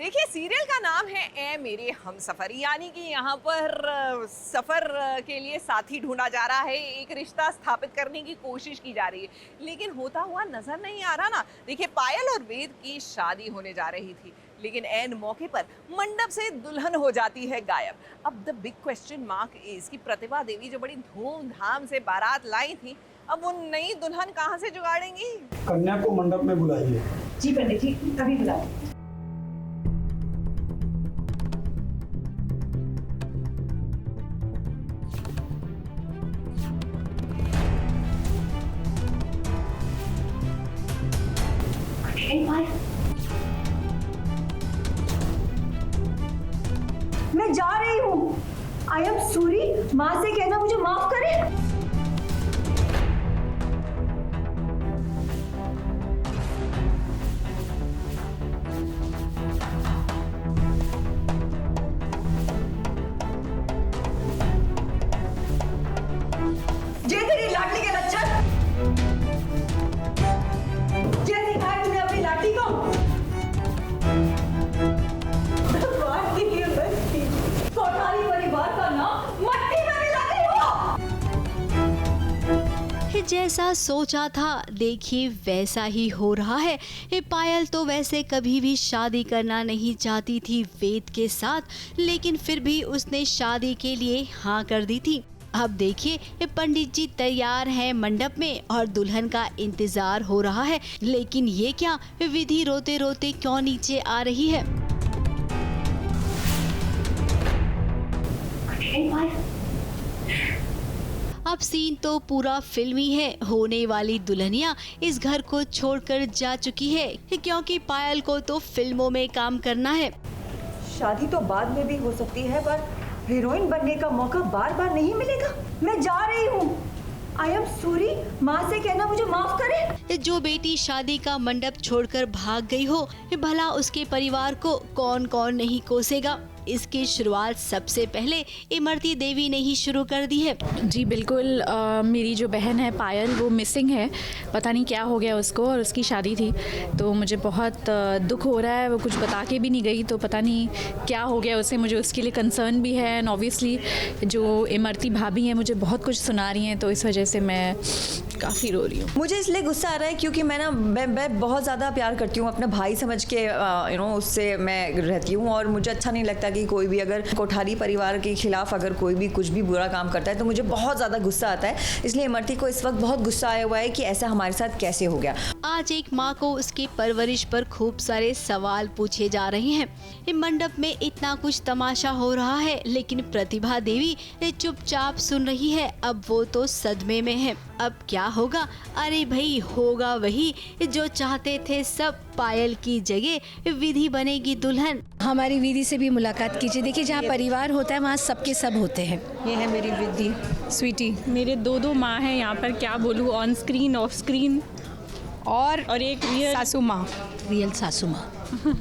देखिए सीरियल का नाम है ए मेरे हमसफर, यानी कि यहाँ पर सफर के लिए साथी ढूंढा जा रहा है, एक रिश्ता स्थापित करने की कोशिश की जा रही है, लेकिन होता हुआ नजर नहीं आ रहा ना। देखिए पायल और वेद की शादी होने जा रही थी, लेकिन एन मौके पर मंडप से दुल्हन हो जाती है गायब। अब the big question mark is कि प्रतिभा देवी जो बड़ी धूमधाम से बारात लाई थी, अब वो नई दुल्हन कहाँ से जुगाड़ेंगी? कन्या को मंडप में बुलाइए। जी पंडित जी, अभी बुलाओ। मैं जा रही हूँ। I am sorry. माँ से कहना मुझे माफ करे। ये तेरी लाडली के लक्षण। ये दिखाया तूने अपनी लाडली को। कोठारी परिवार का नाम मट्टी में मिला रही हो। जैसा सोचा था देखिए वैसा ही हो रहा है। ये पायल तो वैसे कभी भी शादी करना नहीं चाहती थी वेद के साथ, लेकिन फिर भी उसने शादी के लिए हाँ कर दी थी। अब देखिए पंडित जी तैयार हैं मंडप में और दुल्हन का इंतजार हो रहा है, लेकिन ये क्या, विधि रोते रोते क्यों नीचे आ रही है? अब सीन तो पूरा फिल्मी है। होने वाली दुल्हनिया इस घर को छोड़कर जा चुकी है, क्योंकि पायल को तो फिल्मों में काम करना है। शादी तो बाद में भी हो सकती है, पर हीरोइन बनने का मौका बार बार नहीं मिलेगा। मैं जा रही हूँ। I am sorry. माँ से कहना मुझे माफ करे। जो बेटी शादी का मंडप छोड़कर भाग गई हो, भला उसके परिवार को कौन कौन नहीं कोसेगा। इसकी शुरुआत सबसे पहले इमरती देवी ने ही शुरू कर दी है। जी बिल्कुल। मेरी जो बहन है पायल, वो मिसिंग है। पता नहीं क्या हो गया उसको, और उसकी शादी थी, तो मुझे बहुत दुख हो रहा है। वो कुछ बता के भी नहीं गई, तो पता नहीं क्या हो गया उसे। मुझे उसके लिए कंसर्न भी है, एंड ऑब्वियसली जो इमरती भाभी हैं मुझे बहुत कुछ सुना रही हैं, तो इस वजह से मैं काफ़ी रो रही हूँ। मुझे इसलिए गुस्सा आ रहा है क्योंकि मैं बहुत ज़्यादा प्यार करती हूँ अपना भाई समझ के, उससे मैं रहती हूँ, और मुझे अच्छा नहीं लगता कि कोई भी अगर कोठारी परिवार के खिलाफ अगर कोई भी कुछ भी बुरा काम करता है तो मुझे बहुत ज़्यादा गुस्सा आता है। इसलिए इमरती को इस वक्त बहुत गुस्सा आया हुआ है कि ऐसा हमारे साथ कैसे हो गया। आज एक माँ को उसकी परवरिश पर खूब सारे सवाल पूछे जा रहे हैं। मंडप में इतना कुछ तमाशा हो रहा है, लेकिन प्रतिभा देवी चुपचाप सुन रही है। अब वो तो सदमे में है। अब क्या होगा? अरे भाई होगा वही जो चाहते थे सब। पायल की जगह विधि बनेगी दुल्हन। हमारी विधि से भी मुलाकात कीजिए। देखिए जहाँ परिवार होता है वहाँ सबके सब होते हैं। ये है मेरी विधि स्वीटी। मेरे दो माँ हैं यहाँ पर, क्या बोलूँ, ऑन स्क्रीन ऑफ स्क्रीन, और एक रियल सासू माँ, रियल सासू माँ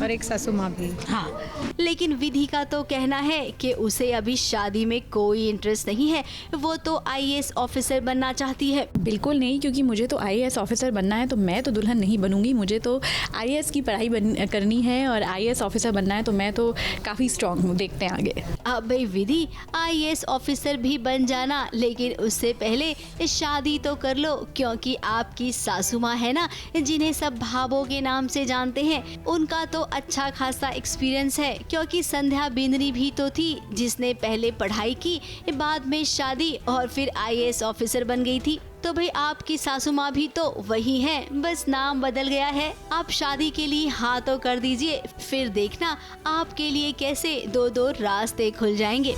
और एक सासू माँ भी। हाँ, लेकिन विधि का तो कहना है कि उसे अभी शादी में कोई इंटरेस्ट नहीं है। वो तो आईएएस ऑफिसर बनना चाहती है। बिल्कुल नहीं, क्योंकि मुझे तो आईएएस ऑफिसर बनना है, तो मैं तो दुल्हन नहीं बनूंगी। मुझे तो आईएएस की पढ़ाई करनी है, और आईएएस ऑफिसर बनना है, तो मैं तो काफ़ी स्ट्रांग हूँ। देखते हैं आगे। अब भाई विधि आईएएस ऑफिसर भी बन जाना, लेकिन उससे पहले शादी तो कर लो, क्योंकि आपकी सासू माँ है ना, जिन्हें सब भाभों के नाम से जानते हैं, उनका तो अच्छा खासा एक्सपीरियंस है, क्योंकि संध्या बिंदरी भी तो थी जिसने पहले पढ़ाई की, बाद में शादी, और फिर आईएएस ऑफिसर बन गई थी। तो भाई आपकी सासू माँ भी तो वही हैं, बस नाम बदल गया है। आप शादी के लिए हाँ तो कर दीजिए, फिर देखना आपके लिए कैसे दो दो रास्ते खुल जाएंगे।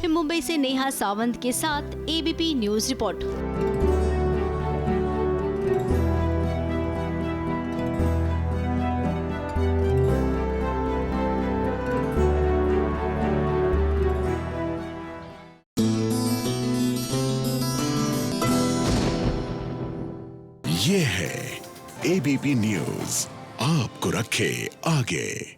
मुंबई से नेहा सावंत के साथ एबीपी न्यूज रिपोर्ट। ये है एबीपी न्यूज, आपको रखे आगे।